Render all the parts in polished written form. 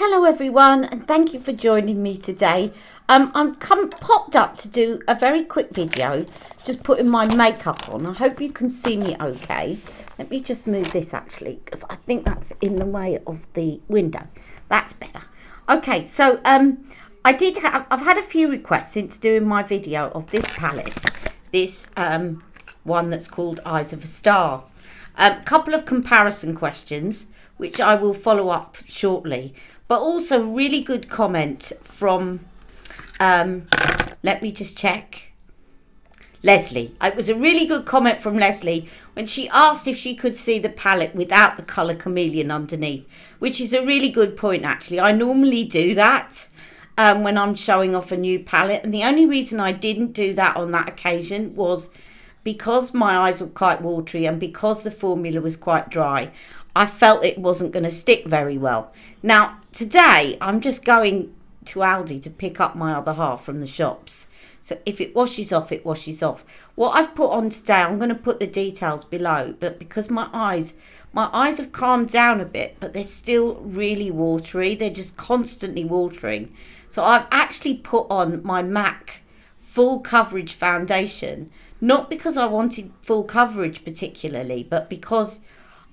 Hello everyone, and thank you for joining me today. I'm popped up to do a very quick video, just putting my makeup on. I hope you can see me okay. Let me just move this actually, because I think that's in the way of the window. That's better. Okay, so I've had a few requests since doing my video of this palette, this one that's called Eyes of a Star. A couple of comparison questions, which I will follow up shortly, but also really good comment from, let me just check, Lesley. It was a really good comment from Lesley when she asked if she could see the palette without the colour chameleon underneath, which is a really good point actually. I normally do that when I'm showing off a new palette, and the only reason I didn't do that on that occasion was because my eyes were quite watery and because the formula was quite dry. I felt it wasn't going to stick very well. Now, today, I'm just going to Aldi to pick up my other half from the shops. So if it washes off, it washes off. What I've put on today, I'm going to put the details below, but because my eyes have calmed down a bit, but they're still really watery. They're just constantly watering. So I've actually put on my MAC full coverage foundation, not because I wanted full coverage particularly, but because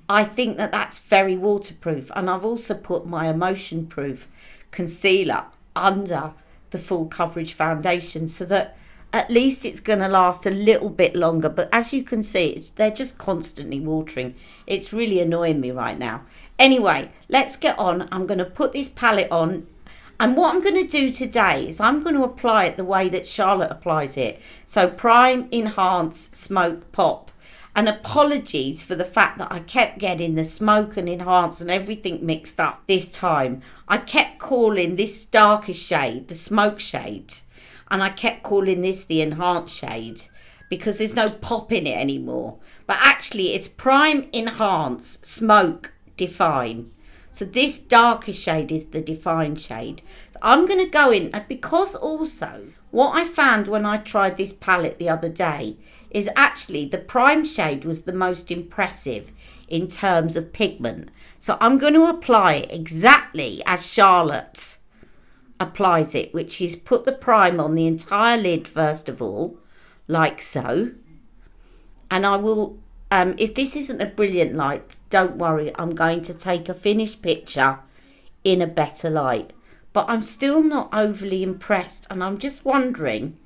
I think that that's very waterproof. And I've also put my Emotionproof concealer under the full coverage foundation so that at least it's going to last a little bit longer. But as you can see, they're just constantly watering. It's really annoying me right now. Anyway, let's get on. I'm going to put this palette on. And what I'm going to do today is I'm going to apply it the way that Charlotte applies it. So prime, enhance, smoke, pop. And apologies for the fact that I kept getting the smoke and enhance and everything mixed up this time. I kept calling this darker shade the smoke shade, and I kept calling this the enhanced shade because there's no pop in it anymore. But actually it's prime, enhance, smoke, define. So this darker shade is the define shade. I'm going to go in, and because also what I found when I tried this palette the other day is actually the prime shade was the most impressive in terms of pigment. So I'm going to apply it exactly as Charlotte applies it, which is put the prime on the entire lid first of all, like so. And I will, if this isn't a brilliant light, don't worry, I'm going to take a finished picture in a better light. But I'm still not overly impressed, and I'm just wondering,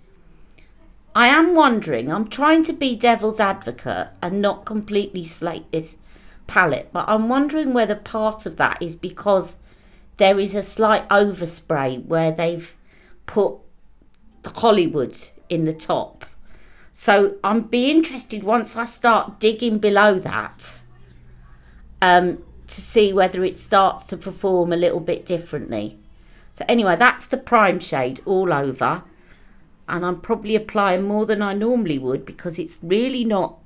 I'm trying to be devil's advocate and not completely slate this palette, but I'm wondering whether part of that is because there is a slight overspray where they've put Hollywood in the top. So I'm be interested once I start digging below that to see whether it starts to perform a little bit differently. So anyway, that's the prime shade all over. And I'm probably applying more than I normally would because it's really not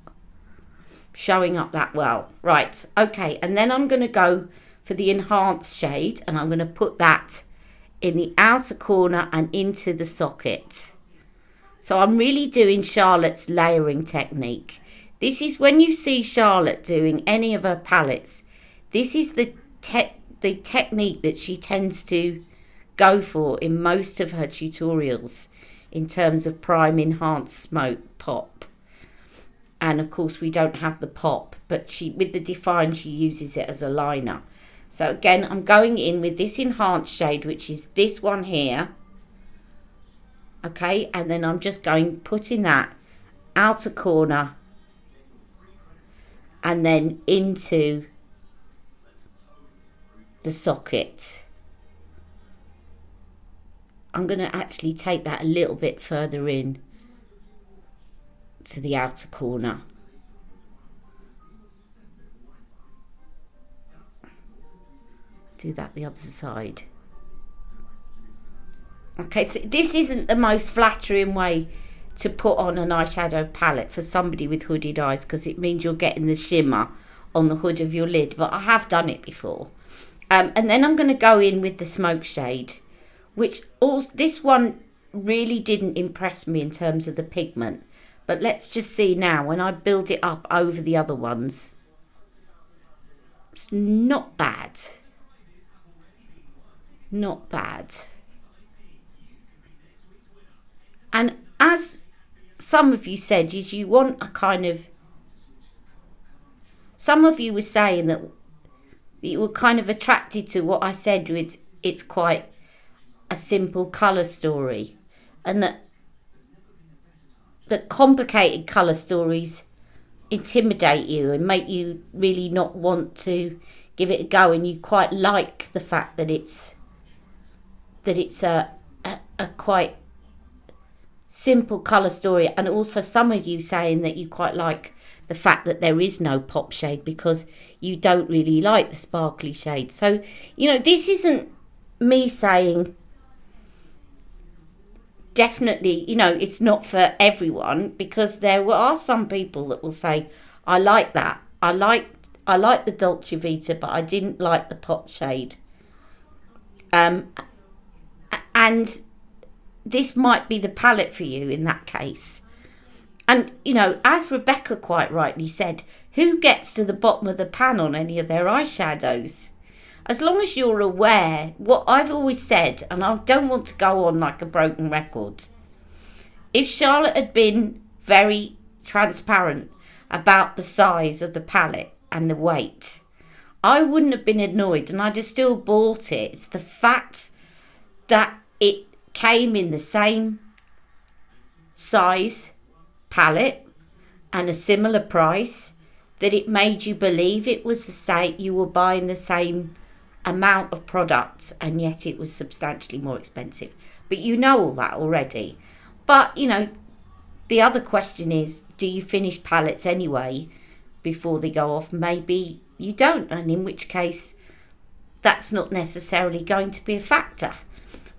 showing up that well. Right, okay, and then I'm going to go for the enhanced shade, and I'm going to put that in the outer corner and into the socket. So I'm really doing Charlotte's layering technique. This is when you see Charlotte doing any of her palettes, this is the technique that she tends to go for in most of her tutorials, in terms of prime, enhance, smoke, pop. And of course we don't have the pop, but with the define she uses it as a liner. So again, I'm going in with this enhanced shade, which is this one here. Okay, and then I'm just putting that outer corner and then into the socket. I'm going to actually take that a little bit further in to the outer corner. Do that the other side. Okay, so this isn't the most flattering way to put on an eyeshadow palette for somebody with hooded eyes, because it means you're getting the shimmer on the hood of your lid, but I have done it before. And then I'm going to go in with the smoke shade, which this one really didn't impress me in terms of the pigment. But let's just see now, when I build it up over the other ones, it's not bad. not bad. And as some of you said, is you want a kind of, some of you were saying that you were kind of attracted to what I said with it's quite a simple colour story, and that complicated colour stories intimidate you and make you really not want to give it a go, and you quite like the fact that it's a quite simple colour story. And also some of you saying that you quite like the fact that there is no pop shade because you don't really like the sparkly shade. So, you know, this isn't me saying definitely, you know, it's not for everyone, because there are some people that will say, I like that. I like the Dolce Vita, but I didn't like the pop shade. And this might be the palette for you in that case. And, you know, as Rebecca quite rightly said, who gets to the bottom of the pan on any of their eyeshadows? As long as you're aware, what I've always said, and I don't want to go on like a broken record, if Charlotte had been very transparent about the size of the palette and the weight, I wouldn't have been annoyed and I'd have still bought it. It's the fact that it came in the same size palette and a similar price that it made you believe it was the same, you were buying the same amount of product, and yet it was substantially more expensive. But you know all that already. But, you know, the other question is, do you finish palettes anyway before they go off? Maybe you don't, and in which case that's not necessarily going to be a factor.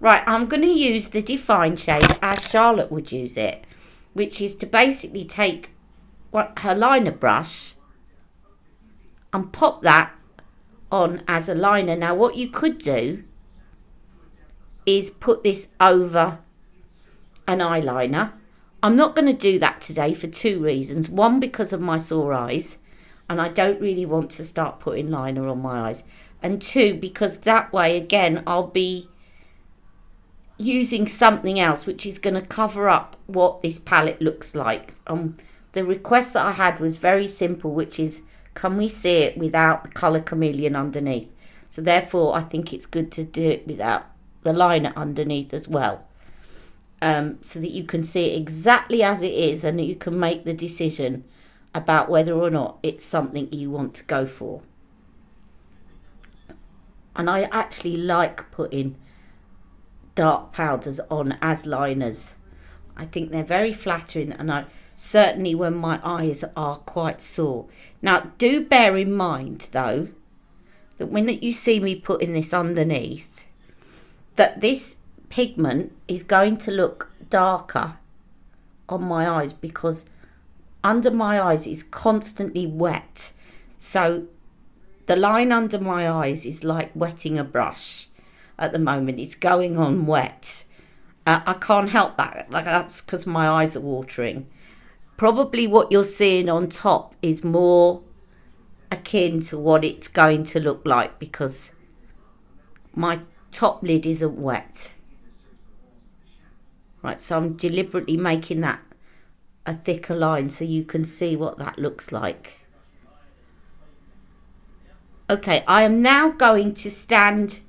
Right, I'm going to use the Define shade as Charlotte would use it, which is to basically take her liner brush and pop that on as a liner. Now what you could do is put this over an eyeliner. I'm not going to do that today for two reasons. One, because of my sore eyes, and I don't really want to start putting liner on my eyes. And two, because that way again I'll be using something else which is going to cover up what this palette looks like. The request that I had was very simple, which is, can we see it without the colour chameleon underneath? So therefore I think it's good to do it without the liner underneath as well, so that you can see it exactly as it is and you can make the decision about whether or not it's something you want to go for. And I actually like putting dark powders on as liners. I think they're very flattering, and I certainly when my eyes are quite sore. Now do bear in mind though that when you see me putting this underneath, that this pigment is going to look darker on my eyes because under my eyes is constantly wet. So the line under my eyes is like wetting a brush at the moment. It's going on wet. I can't help that. Like, that's because my eyes are watering. Probably what you're seeing on top is more akin to what it's going to look like because my top lid isn't wet. Right, so I'm deliberately making that a thicker line so you can see what that looks like. Okay, I am now going to stand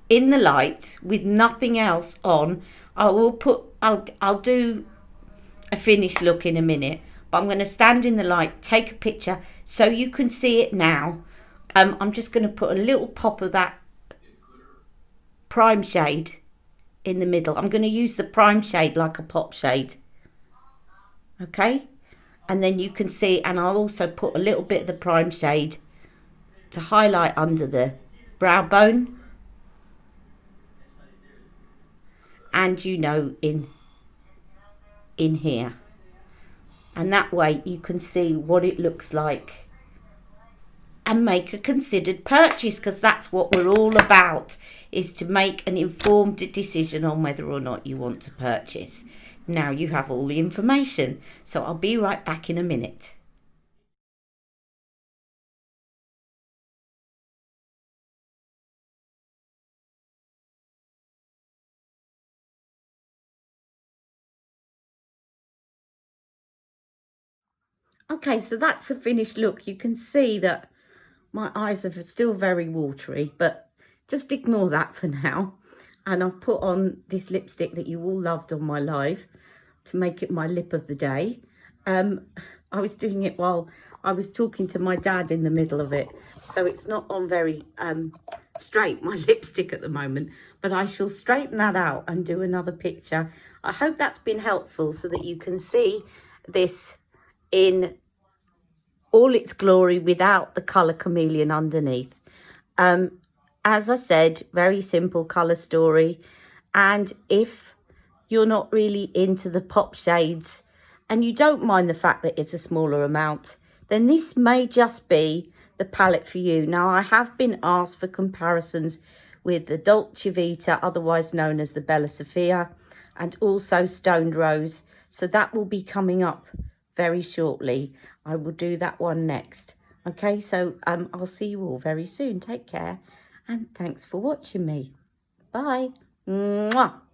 in the light with nothing else on. I'll do a finished look in a minute, but I'm going to stand in the light, take a picture so you can see it now. I'm just going to put a little pop of that prime shade in the middle. I'm going to use the prime shade like a pop shade. Okay, and then you can see, and I'll also put a little bit of the prime shade to highlight under the brow bone, and you know in here, and that way you can see what it looks like and make a considered purchase, because that's what we're all about, is to make an informed decision on whether or not you want to purchase. Now you have all the information, so I'll be right back in a minute. Okay, so that's the finished look. You can see that my eyes are still very watery, but just ignore that for now. And I've put on this lipstick that you all loved on my live to make it my lip of the day. I was doing it while I was talking to my dad in the middle of it, so it's not on very straight, my lipstick at the moment, but I shall straighten that out and do another picture. I hope that's been helpful so that you can see this in all its glory without the colour chameleon underneath. As I said, very simple colour story. And if you're not really into the pop shades and you don't mind the fact that it's a smaller amount, then this may just be the palette for you. Now, I have been asked for comparisons with the Dolce Vita, otherwise known as the Bella Sofia, and also Stoned Rose. So that will be coming up very shortly. I will do that one next. Okay, so I'll see you all very soon. Take care, and thanks for watching me. Bye. Mwah.